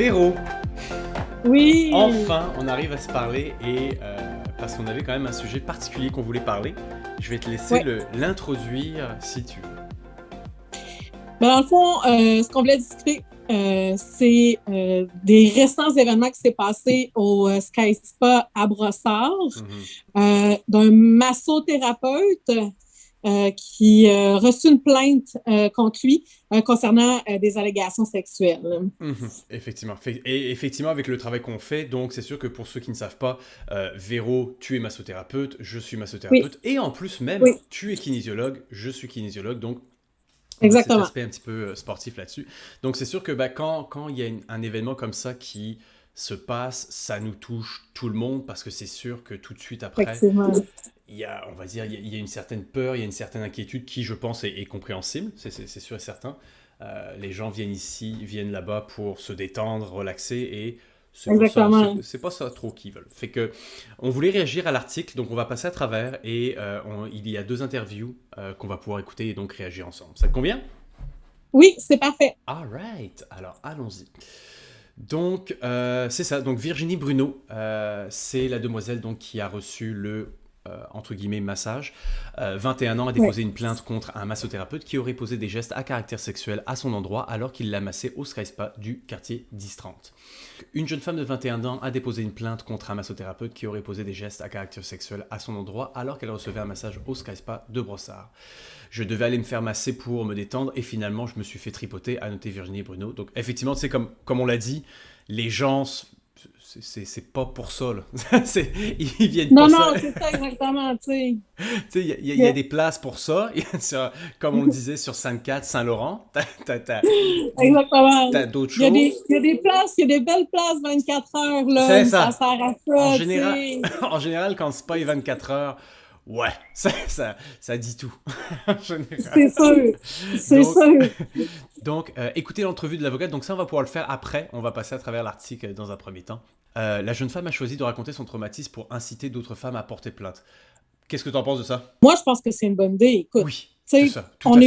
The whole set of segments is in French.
Véro, Oui, enfin on arrive à se parler et parce qu'on avait quand même un sujet particulier qu'on voulait parler, je vais te laisser ouais. l'introduire si tu veux. Mais dans le fond, ce qu'on voulait discuter, c'est des récents événements qui s'est passé au Sky Spa à Brossard, Mhm. d'un massothérapeute qui a reçu une plainte contre lui concernant des allégations sexuelles. Mhm. Effectivement. Et effectivement, avec le travail qu'on fait, donc c'est sûr que pour ceux qui ne savent pas, Véro, tu es massothérapeute, je suis Oui, massothérapeute, et en plus même, oui, tu es kinésiologue, je suis kinésiologue, donc on a cet exactement. aspect un petit peu sportif là-dessus. Donc c'est sûr que bah, quand il y a un événement comme ça qui se passe, ça nous touche tout le monde parce que c'est sûr que tout de suite après, Effectivement. il y a, on va dire, il y a une certaine peur, il y a une certaine inquiétude qui, je pense, est compréhensible, c'est sûr et certain. Les gens viennent ici, viennent là-bas pour se détendre, relaxer et c'est pas ça, Exactement. c'est pas ça trop qu'ils veulent. Fait que on voulait réagir à l'article, donc on va passer à travers et il y a deux interviews qu'on va pouvoir écouter et donc réagir ensemble. Ça te convient? Oui, c'est parfait. Alright, alors allons-y. Donc c'est ça, donc Virginie Bruno, c'est la demoiselle donc, qui a reçu le entre guillemets massage. 21 ans a Ouais. déposé une plainte contre un massothérapeute qui aurait posé des gestes à caractère sexuel à son endroit alors qu'il l'a massé au Sky Spa du quartier d'Istrante. Une jeune femme de 21 ans a déposé une plainte contre un massothérapeute qui aurait posé des gestes à caractère sexuel à son endroit alors qu'elle recevait un massage au Sky Spa de Brossard. Je devais aller me faire masser pour me détendre et finalement je me suis fait tripoter, a noté Virginie Bruno. Donc effectivement, tu sais, comme on l'a dit, les gens, c'est pas pour ça, là. Ils viennent pas Non, ça. non, c'est ça exactement, tu sais. Tu sais, il y a des places pour ça. Comme on le disait, sur Sainte-Cat, Saint-Laurent, Exactement. t'as d'autres Il y a des, choses. il y a des places, il y a des belles places 24 heures, là, C'est où ça ça. sert à En ça, tu général, sais. en général quand c'est pas les 24 heures, ouais, ça dit tout. En général. C'est sûr. C'est Donc, sûr. écoutez l'entrevue de l'avocate. Donc ça, on va pouvoir le faire après. On va passer à travers l'article dans un premier temps. La jeune femme a choisi de raconter son traumatisme pour inciter d'autres femmes à porter plainte. Qu'est-ce que tu en penses de ça? Moi, je pense que c'est une bonne idée. Écoute, Oui, tu c'est sais, ça, tout à fait.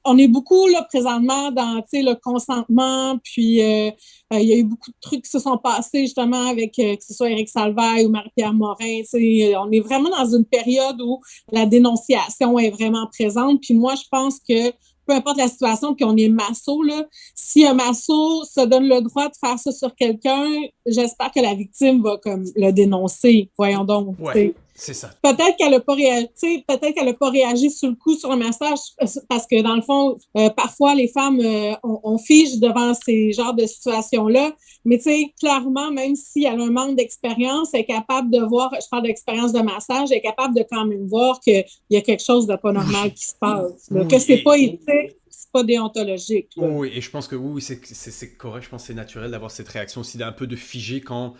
on est beaucoup là, présentement dans tu sais, le consentement, puis il y a eu beaucoup de trucs qui se sont passés justement avec que ce soit Éric Salvaille ou Marie-Pierre Morin. Tu sais, on est vraiment dans une période où la dénonciation est vraiment présente. Puis moi, je pense que peu importe la situation, puis on est masso, là, si un masso se donne le droit de faire ça sur quelqu'un, j'espère que la victime va comme le dénoncer. Voyons donc. Tu Ouais, sais. c'est ça. Peut-être qu'elle n'a pas réagi, peut-être qu'elle a pas réagi sur le coup sur un message parce que dans le fond, parfois les femmes on fige devant ces genres de situations-là. Mais tu sais, clairement, même si elle a un manque d'expérience, elle est capable de voir, je parle d'expérience de massage, elle est capable de quand même voir qu'il y a quelque chose de pas normal Oui, qui se passe. Là, que oui, c'est pas éthique, c'est pas déontologique. Là. oui, et je pense que oui, c'est correct. Je pense que c'est naturel d'avoir cette réaction aussi d'un peu de figé quand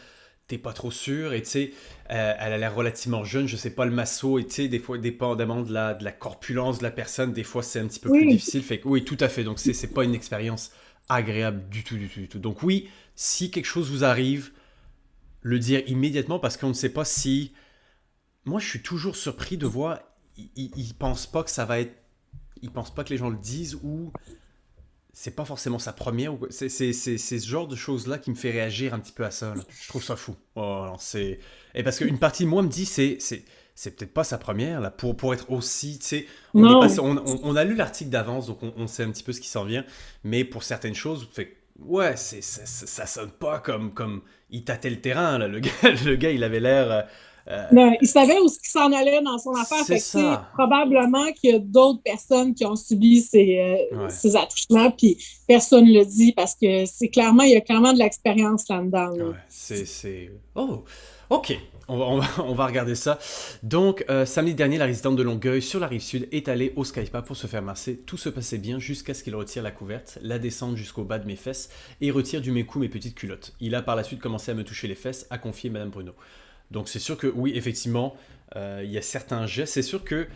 t'es pas trop sûr. Et tu sais, elle a l'air relativement jeune. Je sais pas le masso. Et tu sais, des fois, dépendamment de la corpulence de la personne, des fois c'est un petit peu plus Oui, difficile. Fait que oui, tout à fait. Donc c'est pas une expérience agréable du tout, du tout, du tout. Donc oui, si quelque chose vous arrive, le dire immédiatement parce qu'on ne sait pas si. Moi, je suis toujours surpris de voir. Ils pensent pas que ça va être. Ils pensent pas que les gens le disent ou c'est pas forcément sa première. C'est ce genre de choses-là qui me fait réagir un petit peu à ça, là. Je trouve ça fou. Oh, non, et parce qu'une partie de moi me dit, c'est peut-être pas sa première, là, pour être aussi, tu sais, on est passé, non, on a lu l'article d'avance, donc on sait un petit peu ce qui s'en vient, mais pour certaines choses, fait, ouais, ça sonne pas comme il tâtait le terrain, là, le gars, le gars, il avait l'air, non, il savait où ce qui s'en allait dans son affaire. c'est Fait que, tu sais, ça, probablement qu'il y a d'autres personnes qui ont subi ouais. ces attouchements, puis personne ne le dit parce que c'est clairement, il y a clairement de l'expérience là-dedans. Ouais, Là. Oh, ok. On va regarder ça. Donc, samedi dernier, la résidente de Longueuil, sur la rive sud, est allée au Skypa pour se faire masser. Tout se passait bien jusqu'à ce qu'il retire la couverte, la descende jusqu'au bas de mes fesses et retire du mes coups mes petites culottes. Il a par la suite commencé à me toucher les fesses, a confié Madame Bruno. Donc, c'est sûr que oui, effectivement, il y a certains gestes. C'est sûr que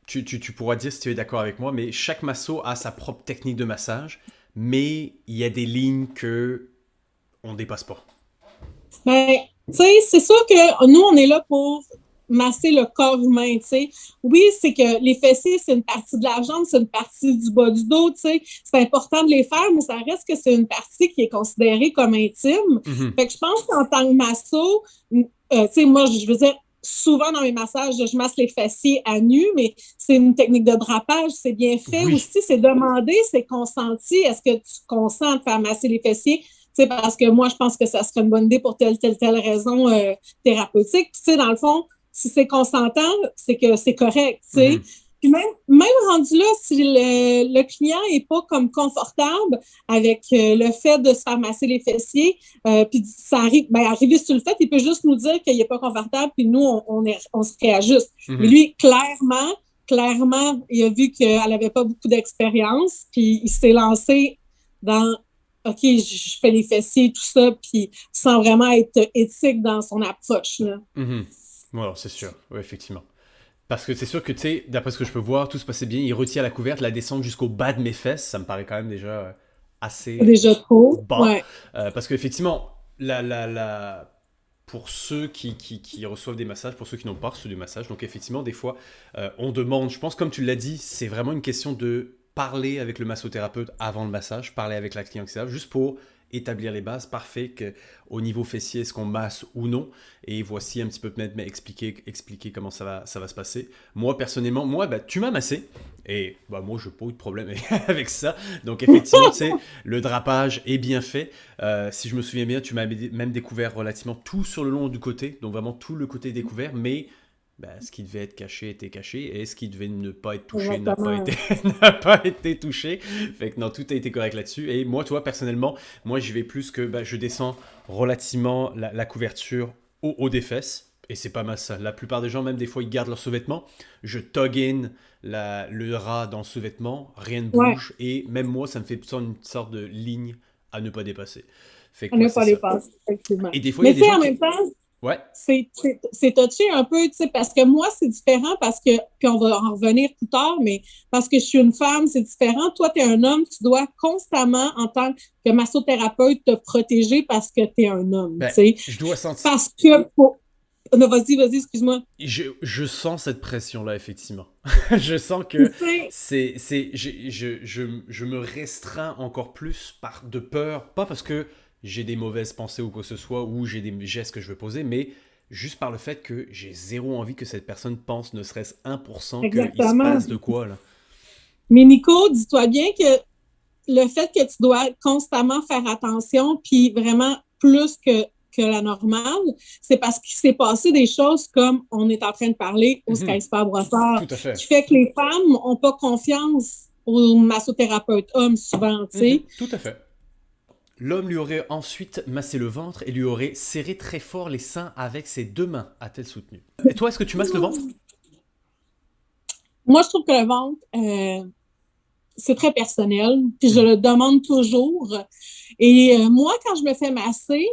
tu pourras dire si tu es d'accord avec moi, mais chaque masso a sa propre technique de massage, mais il y a des lignes que on dépasse pas. Ben, tu sais, c'est sûr que nous, on est là pour masser le corps humain, tu sais. Oui, c'est que les fessiers, c'est une partie de la jambe, c'est une partie du bas du dos, tu sais. C'est important de les faire, mais ça reste que c'est une partie qui est considérée comme intime. Mhm. Fait que je pense qu'en tant que masso, tu sais, moi, je veux dire, souvent dans mes massages, je masse les fessiers à nu, mais c'est une technique de drapage, c'est bien fait Oui. aussi, c'est demandé, c'est consenti. Est-ce que tu consens de faire masser les fessiers? Tu sais, parce que moi, je pense que ça serait une bonne idée pour telle raison thérapeutique. Tu sais, dans le fond, si c'est consentant, c'est que c'est correct, tu sais. Mhm. Puis même rendu là, si le client n'est pas comme confortable avec le fait de se faire masser les fessiers, puis ça arrive, ben, arrivé sur le fait, il peut juste nous dire qu'il n'est pas confortable, puis nous, on se réajuste. Mais Mhm. lui, clairement, il a vu qu'elle n'avait pas beaucoup d'expérience, puis il s'est lancé dans OK, je fais les fessiers, tout ça, puis sans vraiment être éthique dans son approche, là. Mhm. Voilà, c'est sûr, ouais, effectivement. Parce que c'est sûr que, tu sais, d'après ce que je peux voir, tout se passait bien. Il retire la couverte, la descend jusqu'au bas de mes fesses. Ça me paraît quand même déjà assez Déjà trop, bas. ouais. Parce qu'effectivement, pour ceux qui reçoivent des massages, pour ceux qui n'ont pas reçu des massages, donc effectivement, des fois, on demande, je pense, comme tu l'as dit, c'est vraiment une question de parler avec le massothérapeute avant le massage, parler avec la cliente, etc., juste pour établir les bases, parfait, que, au niveau fessier, est-ce qu'on masse ou non, et voici un petit peu peut-être expliquer comment ça va se passer. Moi, personnellement, bah, tu m'as massé, et bah, moi, je n'ai pas eu de problème avec ça, donc effectivement, tu sais, le drapage est bien fait. Si je me souviens bien, tu m'as même découvert relativement tout sur le long du côté, donc vraiment tout le côté découvert, mais bah, ce qui devait être caché était caché, et ce qui devait ne pas être touché n'a pas été, Exactement. n'a pas été touché. Fait que non, tout a été correct là-dessus. Et moi, toi, personnellement, moi, j'y vais plus que bah, je descends relativement la couverture au haut des fesses. Et c'est pas mal ça. La plupart des gens, même des fois, ils gardent leur sous-vêtement. Je tug in le ras dans le sous-vêtement, rien ne Ouais, bouge. Et même moi, ça me fait une sorte de ligne à ne pas dépasser. Fait on que ouais, n'a c'est pas les ça. passes, effectivement. Et des fois, il y Mais a tu des sais, gens en qui... même temps, Ouais. c'est touché un peu, tu sais, parce que moi, c'est différent parce que, puis on va en revenir plus tard, mais parce que je suis une femme, c'est différent. Toi, tu es un homme, tu dois constamment, en tant que massothérapeute, te protéger parce que tu es un homme, Ben, tu sais. je dois sentir... Parce que, non, vas-y, excuse-moi. Je sens cette pression-là, effectivement. Je sens Tu que sais, je me restreins encore plus de peur, pas parce que j'ai des mauvaises pensées ou quoi que ce soit, ou j'ai des gestes que je veux poser, mais juste par le fait que j'ai zéro envie que cette personne pense, ne serait-ce 1% qu'il se passe exactement. de quoi, là. Mais Nico, dis-toi bien que le fait que tu dois constamment faire attention, puis vraiment plus que la normale, c'est parce qu'il s'est passé des choses comme on est en train de parler au Mhm. Sky Brossard, Tout à fait. qui fait que les femmes n'ont pas confiance aux massothérapeutes hommes souvent, tu Mhm. sais. Tout à fait. L'homme lui aurait ensuite massé le ventre et lui aurait serré très fort les seins avec ses deux mains, a-t-elle soutenu. Et toi, est-ce que tu masses le ventre? Moi, je trouve que le ventre, c'est très personnel, puis je Mhm. le demande toujours. Et moi, quand je me fais masser,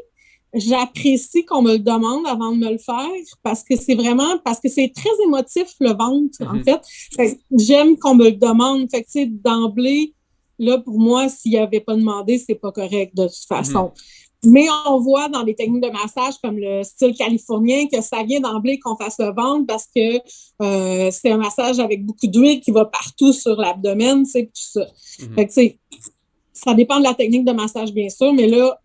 j'apprécie qu'on me le demande avant de me le faire parce que c'est très émotif le ventre, en Mhm. fait. Fait que j'aime qu'on me le demande. Fait que, tu sais, d'emblée, là, pour moi, s'il avait pas demandé, c'est pas correct de toute Mhm. façon. Mais on voit dans des techniques de massage comme le style californien que ça vient d'emblée qu'on fasse le ventre parce que c'est un massage avec beaucoup d'huile qui va partout sur l'abdomen, tu sais, tout ça. Mhm. Fait que, tu sais, ça dépend de la technique de massage, bien sûr, mais là,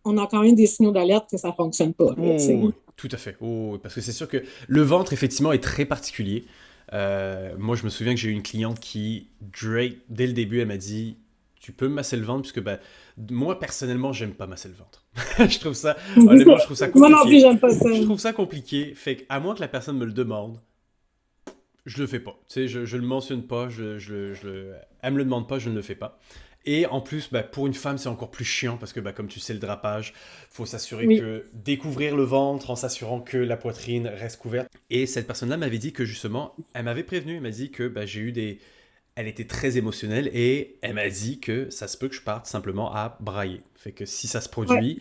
on a quand même des signaux d'alerte que ça fonctionne pas, là, tu sais. Oh, tout à fait. Oh, parce que c'est sûr que le ventre, effectivement, est très particulier. Moi, je me souviens que j'ai eu une cliente qui, dès le début, elle m'a dit, tu peux me masser le ventre, puisque bah, moi, personnellement, j'aime pas masser le ventre. Je trouve ça, honnêtement, je trouve ça Moi non plus, compliqué. j'aime pas ça. Je trouve ça compliqué. Fait qu'à moins que la personne me le demande, je le fais pas. Tu sais, je le mentionne pas, elle me le demande pas, je ne le fais pas. Et en plus, bah, pour une femme, c'est encore plus chiant parce que, bah, comme tu sais, le drapage, faut s'assurer Oui. que découvrir le ventre en s'assurant que la poitrine reste couverte. Et cette personne-là m'avait dit que justement, elle m'avait prévenu, elle m'a dit que bah, elle était très émotionnelle et elle m'a dit que ça se peut que je parte simplement à brailler. Fait que si ça se Ouais. produit,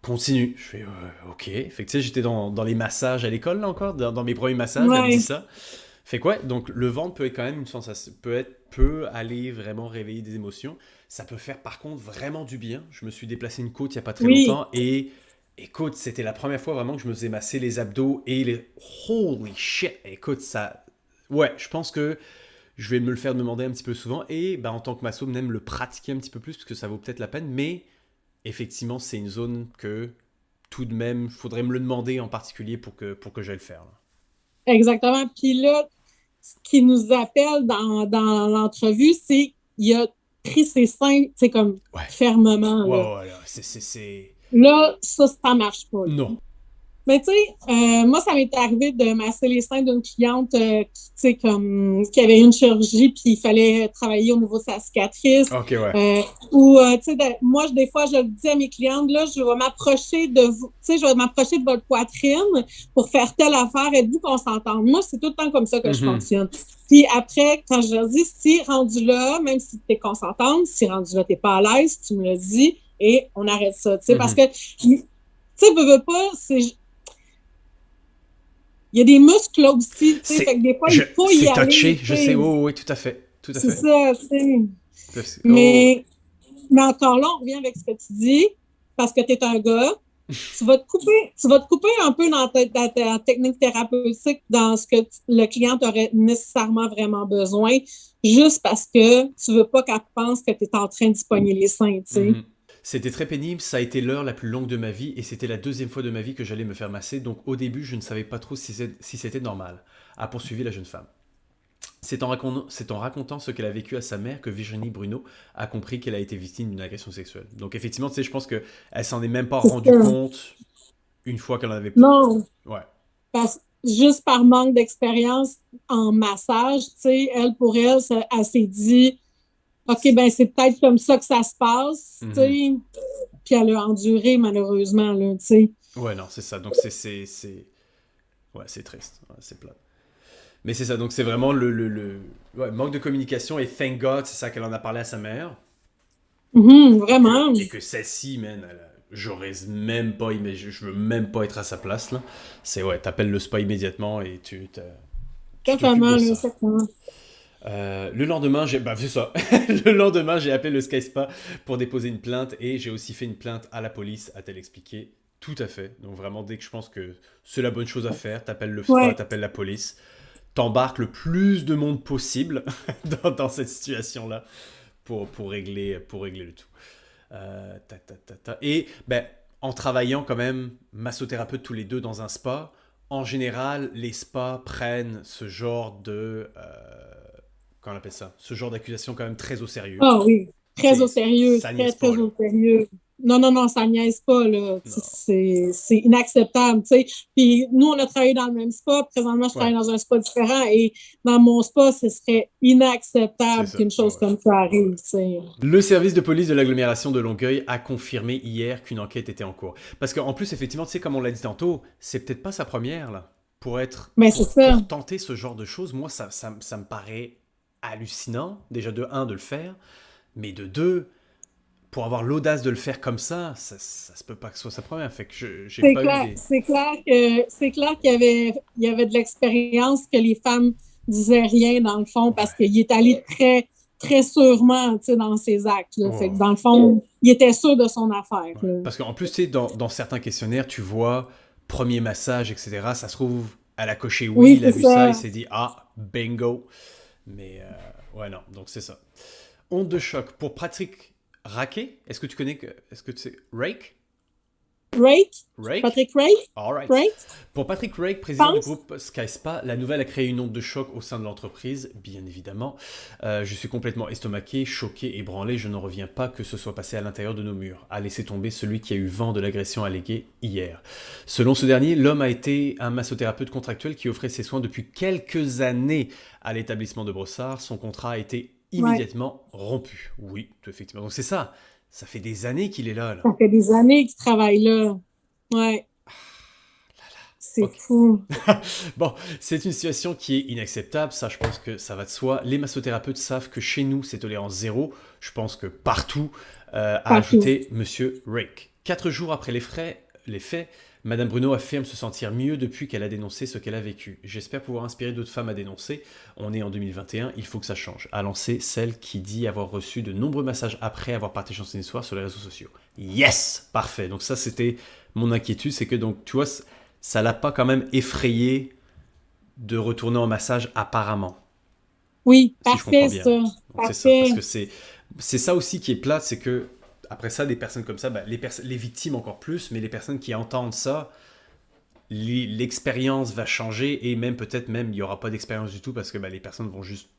continue. Je fais ok. Fait que tu sais, j'étais dans les massages à l'école là encore, dans mes premiers massages, elle me dit Ouais. ça. Fait quoi? Donc le ventre peut être quand même une sensation, peut aller vraiment réveiller des émotions. Ça peut faire par contre vraiment du bien. Je me suis déplacé une côte il y a pas très Oui. longtemps et Écoute, c'était la première fois vraiment que je me faisais masser les abdos et les... Holy shit! Écoute, ça... Ouais, je pense que je vais me le faire demander un petit peu souvent et bah, en tant que masso, même le pratiquer un petit peu plus parce que ça vaut peut-être la peine, mais effectivement, c'est une zone que tout de même, faudrait me le demander en particulier pour que j'aille le faire, là. Exactement. Puis là, ce qui nous appelle dans l'entrevue, c'est qu'il a pris ses seins, c'est comme Ouais. fermement, Ouais, là. ouais, ouais, là, c'est... Là, ça marche pas, là. Non. Mais tu sais, moi, ça m'est arrivé de masser les seins d'une cliente qui, tu sais, comme, qui avait eu une chirurgie, puis il fallait travailler au niveau de sa cicatrice. Ok, ouais. Euh, ou, tu sais, moi, des fois, je le dis à mes clientes, là, je vais m'approcher de vous, tu sais, je vais m'approcher de votre poitrine pour faire telle affaire. Êtes-vous qu'on s'entende? Moi, c'est tout le temps comme ça que je Mhm. fonctionne. Puis après, quand je leur dis, si rendu là, même si tu es consentante, si rendu là, tu n'es pas à l'aise, tu me le dis et on arrête ça, tu sais, parce Mhm. que, tu sais, veux pas, il y a des muscles là aussi, tu sais, fait que des fois, il faut y C'est touché, aller, je tu sais, sais. oh, oui, tout à fait, tout à C'est fait. ça, tu sais. Oh, ouais. Mais, mais encore là, on revient avec ce que tu dis, parce que tu es un gars, tu vas te couper un peu dans ta technique thérapeutique, dans ce que le client aurait nécessairement vraiment besoin, juste parce que tu veux pas qu'elle pense que tu es en train d'y pogner les seins, tu sais. Mhm. C'était très pénible, ça a été l'heure la plus longue de ma vie et c'était la deuxième fois de ma vie que j'allais me faire masser, donc au début je ne savais pas trop si c'était normal, a poursuivi la jeune femme. C'est en racontant ce qu'elle a vécu à sa mère que Virginie Bruno a compris qu'elle a été victime d'une agression sexuelle. Donc effectivement, tu sais, je pense qu'elle s'en est même pas C'est rendu ça. compte une fois qu'elle en avait... Non, Ouais. juste par manque d'expérience en massage, tu sais, elle, pour elle, elle s'est dit, OK, ben c'est peut-être comme ça que ça se passe, tu Mhm. sais. Puis elle a enduré, malheureusement, là, tu sais. Ouais, non, c'est ça. Donc Ouais, c'est triste. Ouais, c'est plat. Mais c'est ça, donc c'est vraiment ouais, manque de communication et thank God, c'est ça qu'elle en a parlé à sa mère. Mhm, Et que, vraiment. et que celle-ci, man, j'aurais même pas, je veux même pas être à sa place, là. C'est ouais, t'appelles le spa immédiatement et tu t'occupes Totalement, de là, ça. exactement. Le lendemain, bah c'est ça. Le lendemain, j'ai appelé le Sky Spa pour déposer une plainte et j'ai aussi fait une plainte à la police, a-t-elle expliqué. Tout à fait. Donc vraiment, dès que je pense que c'est la bonne chose à faire, t'appelles le spa, Ouais. t'appelles la police, t'embarques le plus de monde possible dans cette situation-là pour régler le tout. Et ben, en travaillant quand même massothérapeute tous les deux dans un spa, en général, les spas prennent ce genre comment on appelle ça? Ce genre d'accusation quand même très au sérieux. Ah oui, très Tu au sais, sérieux, ça très, niaise très pas, là. au sérieux. Non, non, non, ça niaise pas, là. Non. C'est inacceptable, tu sais. Puis nous, on a travaillé dans le même spa. Présentement, je Ouais, travaille dans un spa différent et dans mon spa, ce serait c'est inacceptable ça. qu'une Ouais, chose ouais. comme ça arrive, tu sais. Le service de police de l'agglomération de Longueuil a confirmé hier qu'une enquête était en cours. Parce qu'en plus, effectivement, tu sais, comme on l'a dit tantôt, c'est peut-être pas sa première, là. Mais c'est ça. Pour tenter ce genre de choses, moi, ça me paraît hallucinant, déjà de un, de le faire, mais de deux, pour avoir l'audace de le faire comme ça se peut pas que ce soit sa première. Fait que j'ai pas eu des... C'est clair il y avait de l'expérience que les femmes disaient rien dans le fond parce Ouais, qu'il est allé très, très sûrement, tu sais, dans ses actes, là. ouais, Fait que ouais. dans le fond, il était sûr de son affaire, Ouais. là. Parce qu'en plus, tu sais, dans certains questionnaires, tu vois premier massage, etc. Ça se trouve, elle a coché oui, Oui, il a c'est vu ça, il ça. s'est dit ah, bingo. Mais ouais, non, donc c'est ça. Onde de choc pour Patrick Raquet. Est-ce que tu sais Rake? Rake, Rake? Patrick Rake, Alright. Rake, Pour Patrick Rake, président du pense. groupe Sky Spa, la nouvelle a créé une onde de choc au sein de l'entreprise, bien évidemment. Je suis complètement estomaqué, choqué, ébranlé. Je n'en reviens pas que ce soit passé à l'intérieur de nos murs, à laisser tomber celui qui a eu vent de l'agression alléguée hier. Selon ce dernier, l'homme a été un massothérapeute contractuel qui offrait ses soins depuis quelques années à l'établissement de Brossard. Son contrat a été Ouais. immédiatement rompu. Oui, effectivement. Donc c'est ça. Ça fait des années qu'il est là, là. Ça fait des années qu'il travaille là. Ouais. C'est Ok. fou. Bon, c'est une situation qui est inacceptable, ça je pense que ça va de soi. Les massothérapeutes savent que chez nous c'est tolérance zéro, je pense que partout, a Partout. ajouté Monsieur Rake. 4 jours après les faits, Madame Bruno affirme se sentir mieux depuis qu'elle a dénoncé ce qu'elle a vécu. J'espère pouvoir inspirer d'autres femmes à dénoncer. On est en 2021, il faut que ça change. A lancé celle qui dit avoir reçu de nombreux messages après avoir partagé son histoire sur les réseaux sociaux. Yes! Parfait. Donc ça, c'était mon inquiétude, c'est que donc, tu vois, ça l'a pas quand même effrayé de retourner en massage apparemment, Oui, si je comprends parfait, bien. ça. Donc c'est ça, Parfait. parce que c'est ça aussi qui est plate, c'est que après ça, des personnes comme ça, bah, les victimes encore plus, mais les personnes qui entendent ça, l'expérience va changer et même peut-être même il n'y aura pas d'expérience du tout parce que bah, les personnes vont juste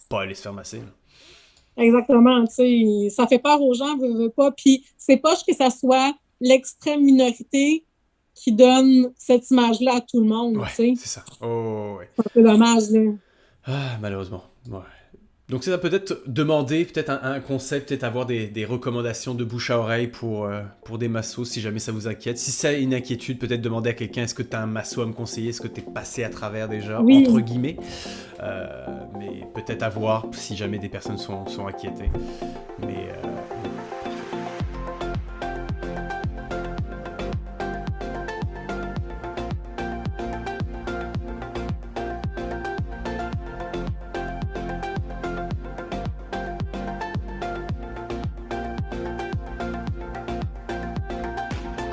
pas aller se faire masser. Là. Exactement, tu sais, ça fait peur aux gens, veut pas. Puis c'est pas que ça soit l'extrême minorité qui donne cette image-là à tout le monde, Ouais, tu sais. c'est ça. Oh, ouais. C'est un peu dommage, là. Ah, malheureusement. Ouais. Donc c'est ça, peut-être demander, peut-être un conseil, peut-être avoir des recommandations de bouche à oreille pour des massos si jamais ça vous inquiète. Si c'est une inquiétude, peut-être demander à quelqu'un est-ce que tu as un masso à me conseiller, est-ce que tu es passé à travers déjà, entre Oui, guillemets. Mais peut-être à voir si jamais des personnes sont inquiétées. Mais